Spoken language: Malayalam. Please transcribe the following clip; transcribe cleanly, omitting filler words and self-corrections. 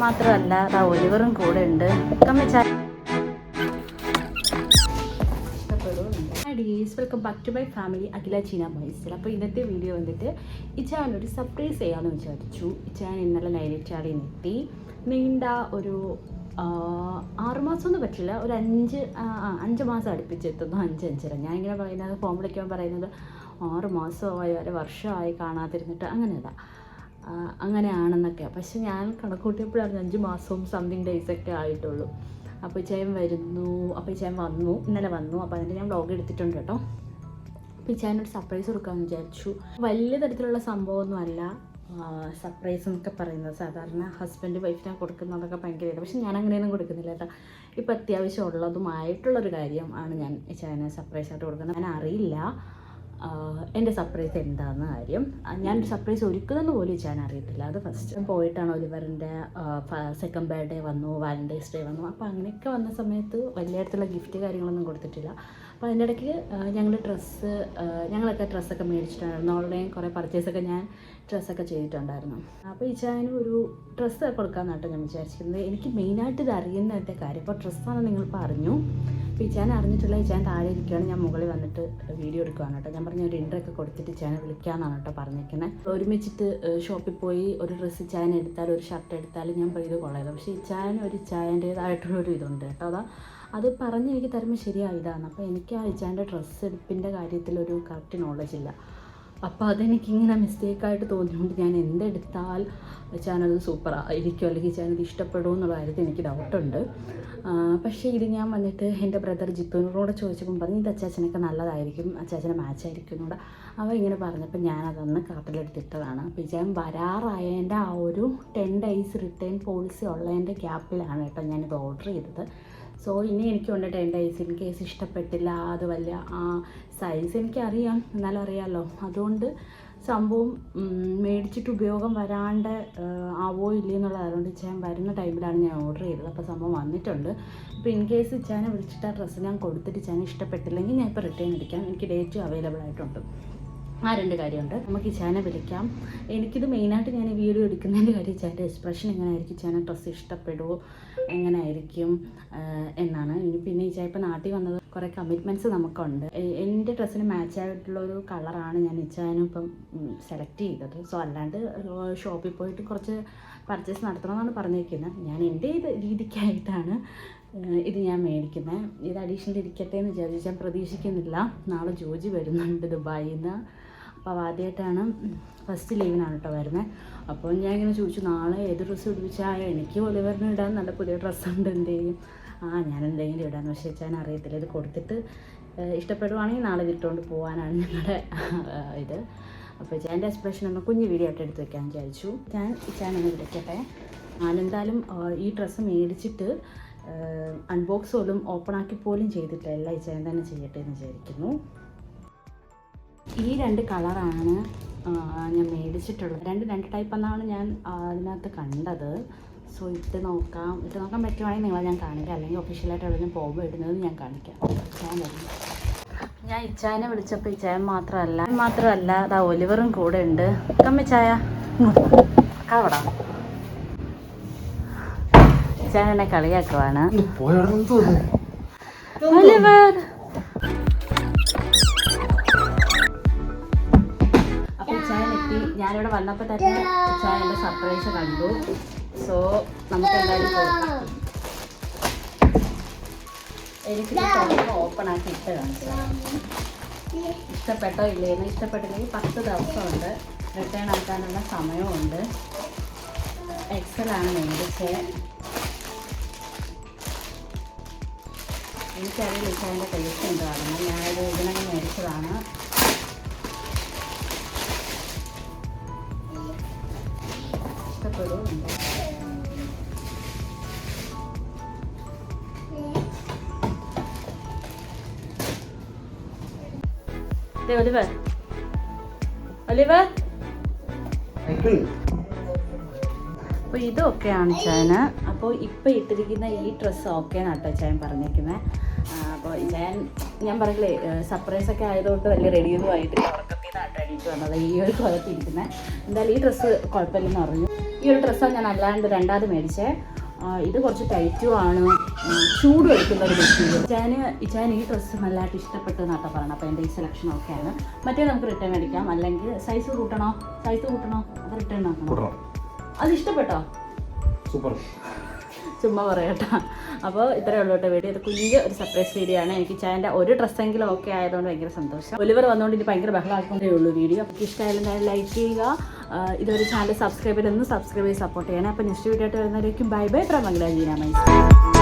മാത്രമല്ല ഒലിവറും കൂടെ ഉണ്ട്. Welcome back to my family അഖില ചീന ബോയ്സിൽ. അപ്പോൾ ഇന്നത്തെ വീഡിയോ വന്നിട്ട് ഇച്ചാനൊരു സർപ്രൈസ് ചെയ്യാമെന്ന് വിചാരിച്ചു. ഇച്ചാൻ ഇന്നലെ നൈനിറ്റാളിൽ എത്തി. നീണ്ട ഒരു 6 മാസമൊന്നും പറ്റില്ല, ഒരു 5 മാസം അടുപ്പിച്ചെത്തുന്നു. 5-5.5. ഞാനിങ്ങനെ പറയുന്നത് ഫോൺ വിളിക്കാൻ പറയുന്നത് 6 മാസമായി, ഒരു വർഷമായി കാണാതിരുന്നിട്ട് അങ്ങനെയാണെന്നൊക്കെ. പക്ഷെ ഞാൻ കണക്കൂട്ടിയപ്പോഴാണ് 5 മാസവും സംതിങ് ഡേയ്സൊക്കെ ആയിട്ടുള്ളൂ. അപ്പോൾ ഇച്ചായൻ വരുന്നു. അപ്പോൾ ഇച്ചായൻ വന്നു, ഇന്നലെ വന്നു. അപ്പോൾ അതിൻ്റെ ഞാൻ വ്ളോഗ് എടുത്തിട്ടുണ്ട് കേട്ടോ. അപ്പോൾ ഇച്ചായനൊരു സർപ്രൈസ് കൊടുക്കാമെന്ന് വിചാരിച്ചു. വലിയ തരത്തിലുള്ള സംഭവമൊന്നുമല്ല സർപ്രൈസ് എന്നൊക്കെ പറയുന്നത്. സാധാരണ ഹസ്ബൻഡ് വൈഫിനെ കൊടുക്കുന്നതൊക്കെ ഭയങ്കര പക്ഷെ ഞാൻ അങ്ങനെയൊന്നും കൊടുക്കുന്നില്ല കേട്ടോ. ഇപ്പോൾ അത്യാവശ്യം ഉള്ളതുമായിട്ടുള്ളൊരു കാര്യം ആണ് ഞാൻ ഇച്ചായനെ സർപ്രൈസായിട്ട് കൊടുക്കുന്നത്. ഞാൻ അറിയില്ല എൻ്റെ സർപ്രൈസ് എന്താണെന്ന് കാര്യം. ഞാനൊരു സർപ്രൈസ് ഒരുക്കുന്നതെന്ന് പോലും ഇച്ചാൻ അറിയത്തില്ല. അത് ഫസ്റ്റ് പോയിട്ടാണ് ഒലിവറിൻ്റെ സെക്കൻഡ് ബർത്ത്ഡേ വന്നു, വാലൻറ്റൈൻസ് ഡേ വന്നു. അപ്പോൾ അങ്ങനെയൊക്കെ വന്ന സമയത്ത് വലിയ അടുത്തുള്ള ഗിഫ്റ്റ് കാര്യങ്ങളൊന്നും കൊടുത്തിട്ടില്ല. അപ്പോൾ അതിൻ്റെ ഇടയ്ക്ക് ഞങ്ങളൊക്കെ ഡ്രസ്സൊക്കെ മേടിച്ചിട്ടുണ്ടായിരുന്നു. ഓൺലൈൻ കുറേ പർച്ചേസൊക്കെ ഞാൻ ഡ്രസ്സൊക്കെ ചെയ്തിട്ടുണ്ടായിരുന്നു. അപ്പോൾ ഇച്ചാനും ഒരു ഡ്രസ്സ് കൊടുക്കാമെന്നാട്ടോ ഞാൻ വിചാരിച്ചിരുന്നത്. എനിക്ക് മെയിനായിട്ട് ഇത് അറിയുന്നതിൻ്റെ കാര്യം ഇപ്പോൾ ഡ്രസ്സാണ് നിങ്ങളിപ്പോൾ അറിഞ്ഞു. അപ്പോൾ ഇച്ചാൻ അറിഞ്ഞിട്ടുള്ള ഇച്ചാൻ താഴെ ഇരിക്കുകയാണ്, ഞാൻ മുകളിൽ വന്നിട്ട് വീഡിയോ എടുക്കുകയാണ് കേട്ടോ. ഞാൻ പറഞ്ഞ ഒരു ഇൻട്രൊക്കെ കൊടുത്തിട്ട് ഇച്ചാനെ വിളിക്കാമെന്നാണ് കേട്ടോ പറഞ്ഞിരിക്കുന്നത്. ഒരുമിച്ചിട്ട് ഷോപ്പിൽ പോയി ഒരു ഡ്രസ്സ് ഇച്ചാൻ എടുത്താൽ, ഒരു ഷർട്ട് എടുത്താലും ഞാൻ ഇത് കൊള്ളായിരുന്നു. പക്ഷേ ഇച്ചാൻ്റേതായിട്ടുള്ളൊരു ഇതുണ്ട് കേട്ടോ. അത് പറഞ്ഞ് എനിക്ക് തരുമ്പോൾ ശരിയാ ഇതാണ്. അപ്പോൾ എനിക്ക് ആ ഇച്ചാൻ്റെ ഡ്രസ്സ് എടുപ്പിൻ്റെ കാര്യത്തിലൊരു കറക്റ്റ് നോളജ് ഇല്ല. അപ്പോൾ അതെനിക്കിങ്ങനെ മിസ്റ്റേക്കായിട്ട് തോന്നിയുകൊണ്ട് ഞാൻ എന്തെടുത്താൽ ഇച്ചാനത് സൂപ്പറായിരിക്കും അല്ലെങ്കിൽ ഇച്ചാനത് ഇഷ്ടപ്പെടുമോ എന്നുള്ള കാര്യത്തിൽ എനിക്ക് ഡൗട്ടുണ്ട്. പക്ഷേ ഇത് ഞാൻ വന്നിട്ട് എൻ്റെ ബ്രദർ ജിത്തുവിനോട് ചോദിച്ചപ്പം പറഞ്ഞു ഇത് അച്ചാച്ചനൊക്കെ നല്ലതായിരിക്കും, അച്ചാച്ചനെ മാച്ചായിരിക്കും എന്നൂടെ അവ ഇങ്ങനെ പറഞ്ഞപ്പോൾ ഞാനതൊന്ന് കാർട്ടിലെടുത്തിട്ടതാണ്. അപ്പോൾ ഇച്ചാൻ വരാറായതിൻ്റെ ആ ഒരു 10 days റിട്ടേൺ പോളിസി ഉള്ളതിൻ്റെ ഗ്യാപ്പിലാണ് കേട്ടോ ഞാനിത് ഓർഡർ ചെയ്തത്. സോ ഇനി എനിക്കുണ്ട് 10 days. ഇൻ കേസ് ഇഷ്ടപ്പെട്ടില്ല, അത് വലിയ സൈസ് എനിക്കറിയാം, എന്നാലും അറിയാമല്ലോ. അതുകൊണ്ട് സംഭവം മേടിച്ചിട്ട് ഉപയോഗം വരാണ്ട് ആവോ ഇല്ലേ എന്നുള്ളത് അതുകൊണ്ട് ഇച്ചാൻ വരുന്ന ടൈമിലാണ് ഞാൻ ഓർഡർ ചെയ്തത്. അപ്പോൾ സംഭവം വന്നിട്ടുണ്ട്. അപ്പോൾ ഇൻ കേസ് ഇച്ചാനെ വിളിച്ചിട്ട് ആ ഡ്രസ്സ് ഞാൻ കൊടുത്തിട്ട് ഇച്ചാനെ ഇഷ്ടപ്പെട്ടില്ലെങ്കിൽ ഞാൻ ഇപ്പോൾ റിട്ടേൺ അടിക്കാം. എനിക്ക് ഡേറ്റ് അവൈലബിൾ ആയിട്ടുണ്ട്. ആ 2 കാര്യമുണ്ട്. നമുക്ക് ഇച്ചാനെ വിളിക്കാം. എനിക്കിത് മെയിനായിട്ട് ഞാൻ വീഡിയോ എടുക്കുന്നതിൻ്റെ കാര്യം ഇച്ചാൻ്റെ എക്സ്പ്രഷൻ എങ്ങനെയായിരിക്കും, ഇച്ചാനെ ഡ്രസ്സ് ഇഷ്ടപ്പെടുമോ, എങ്ങനെയായിരിക്കും എന്നാണ്. പിന്നെ ഇച്ചാ ഇപ്പോൾ നാട്ടിൽ വന്നത് കുറേ കമ്മിറ്റ്മെൻറ്റ്സ് നമുക്കുണ്ട്. എൻ്റെ ഡ്രസ്സിന് മാച്ചായിട്ടുള്ളൊരു കളറാണ് ഞാൻ ഇച്ചാനും ഇപ്പം സെലക്ട് ചെയ്തത്. സോ അല്ലാണ്ട് ഷോപ്പിൽ പോയിട്ട് കുറച്ച് പർച്ചേസ് നടത്തണമെന്നാണ് പറഞ്ഞിരിക്കുന്നത്. ഞാൻ എൻ്റെ രീതിക്കായിട്ടാണ് ഇത് ഞാൻ മേടിക്കുന്നത്. ഇത് അഡീഷണൽ ഇരിക്കട്ടെ എന്ന് വിചാരിച്ച് ഞാൻ പ്രതീക്ഷിക്കുന്നില്ല. നാളെ ജോജി വരുന്നുണ്ട് ദുബായിൽ നിന്ന്. അപ്പോൾ ആദ്യമായിട്ടാണ് ഫസ്റ്റ് ലീവിനാണ് കേട്ടോ വരുന്നത്. അപ്പോൾ ഞാൻ ഇങ്ങനെ ചോദിച്ചു നാളെ ഏത് ഡ്രസ്സ് പിടിപ്പിച്ചാൽ എനിക്ക് ഒലിവറിന് ഇടാൻ നല്ല പുതിയ ഡ്രസ്സുണ്ട്, എന്ത് ചെയ്യും? ഞാൻ എന്തെങ്കിലും ഇടാന്ന്. പക്ഷേ ഞാൻ അറിയത്തില്ല. ഇത് കൊടുത്തിട്ട് ഇഷ്ടപ്പെടുവാണെങ്കിൽ നാളെ ഇട്ടുകൊണ്ട് പോകാനാണ് ഞങ്ങളുടെ ഇത്. അപ്പോൾ ഇച്ചാൻ്റെ എക്സ്പ്രഷൻ ഒന്ന് കുഞ്ഞ് വീഡിയോ ആയിട്ട് എടുത്ത് വെക്കാൻ വിചാരിച്ചു. ഇച്ചാനൊന്ന് വിളിക്കട്ടെ. ഞാനെന്തായാലും ഈ ഡ്രസ്സ് മേടിച്ചിട്ട് അൺബോക്സ് പോലും ഓപ്പൺ പോലും ചെയ്തിട്ടില്ല. ഇച്ചാൻ തന്നെ ചെയ്യട്ടെ എന്ന് വിചാരിക്കുന്നു. ഈ 2 കളറാണ് ഞാൻ മേടിച്ചിട്ടുള്ളത്. രണ്ട് ടൈപ്പ് എന്നാണ് ഞാൻ അതിനകത്ത് കണ്ടത്. സോ ഇട്ട് നോക്കാൻ പറ്റുവാണെങ്കിൽ നിങ്ങളെ ഞാൻ കാണിക്കാം, അല്ലെങ്കിൽ ഒഫീഷ്യലായിട്ട് എവിടെയും പോകുമ്പോൾ ഇടുന്നത് ഞാൻ കാണിക്കാം. ഞാൻ ഇച്ചാനെ വിളിച്ചപ്പോൾ ഇച്ചായൻ മാത്രമല്ല ഒലിവറും കൂടെ ഉണ്ട്. കമ്മിച്ചായ കവടാ ഇച്ചാൻ എന്നെ കളിയാക്കുവാണ്. ഒലിവർ ഞാനിവിടെ വന്നപ്പോൾ തന്നെ ഇച്ചായൻ്റെ സർപ്രൈസ് കണ്ടു. സോ നമുക്ക് എന്തായാലും കൊടുക്കാം. എനിക്ക് ഓപ്പൺ ആക്കി ഇട്ട് കാണിക്കാം. ഇഷ്ടപ്പെട്ടോ ഇല്ലേന്ന്. ഇഷ്ടപ്പെട്ടില്ലെങ്കിൽ 10 ദിവസമുണ്ട്, റിട്ടേൺ ആക്കാനുള്ള സമയമുണ്ട്. എക്സലാണ് മേടിച്ചത്. എനിക്കറിയില്ല ഇച്ചായൻ്റെ ടേസ്റ്റ് എന്താണെന്ന്. ഞാനത് ഇതിനകം മേടിച്ചതാണ്. ഇഷ്ടപ്പെടുന്നുണ്ട്. ഒലിവർ അപ്പോൾ ഇതൊക്കെയാണ് ചായന്. അപ്പോൾ ഇപ്പോൾ ഇട്ടിരിക്കുന്ന ഈ ഡ്രസ്സ് ഓക്കെയാണ് കേട്ടോ ചായൻ പറഞ്ഞിരിക്കുന്നത്. അപ്പോൾ ഞാൻ പറഞ്ഞില്ലേ സർപ്രൈസൊക്കെ ആയതുകൊണ്ട് വലിയ റെഡിയൊന്നും ആയിട്ടില്ല. ഉറക്കത്തിൽ നിന്ന് അട്ടടിച്ച് വന്നത് ഈ ഒരു കൊലത്തിരിക്കുന്നത്. എന്തായാലും ഈ ഡ്രസ്സ് കുഴപ്പമില്ലെന്ന് പറഞ്ഞു. ഈ ഒരു ഡ്രസ്സാണ് ഞാൻ അല്ലാണ്ട് രണ്ടാമത് മേടിച്ചേ. ഇത് കുറച്ച് ടൈറ്റും ആണ്, ചൂട് എടുക്കുന്ന ഒരു മെറ്റീരിയൽ. ഇച്ചാൻ ഈ ഡ്രസ്സ് നല്ലതായിട്ട് ഇഷ്ടപ്പെട്ടു എന്നാട്ടോ പറയണം. അപ്പോൾ എൻ്റെ ഈ സെലക്ഷൻ ഓക്കെയാണ്. മറ്റേ നമുക്ക് റിട്ടേൺ അടിക്കാം, അല്ലെങ്കിൽ സൈസ് കൂട്ടണോ അത് റിട്ടേൺ ആക്കണോ? അത് ഇഷ്ടപ്പെട്ടോ? സൂപ്പർ. ചുമ്മാ പറയട്ടോ. അപ്പോൾ ഇത്രയേ ഉള്ളൂ കേട്ടോ വീഡിയോ. ഇത് കുഞ്ഞ് ഒരു സർപ്രൈസ് വീഡിയോ ആണ്. എനിക്ക് ചായൻ്റെ ഒരു ഡ്രസ്സെങ്കിലും ഓക്കെ ആയതുകൊണ്ട് ഭയങ്കര സന്തോഷം. ഒലിവർ വന്നുകൊണ്ട് ഇനി ഭയങ്കര ബഹളമാക്കൊണ്ടേ ഉള്ളൂ വീഡിയോ. അപ്പോൾ ഇഷ്ടമായാലും ലൈക്ക് ചെയ്യുക. ഇതൊരു ചാനൽ സബ്സ്ക്രൈബ് ചെയ്ത് സപ്പോർട്ട് ചെയ്യണേ. അപ്പോൾ നെക്സ്റ്റ് വീഡിയോ ആയിട്ട് വരുന്നവരേക്കും ബൈ ബൈ ഫ്രം മംഗലാജീന മൈസ്.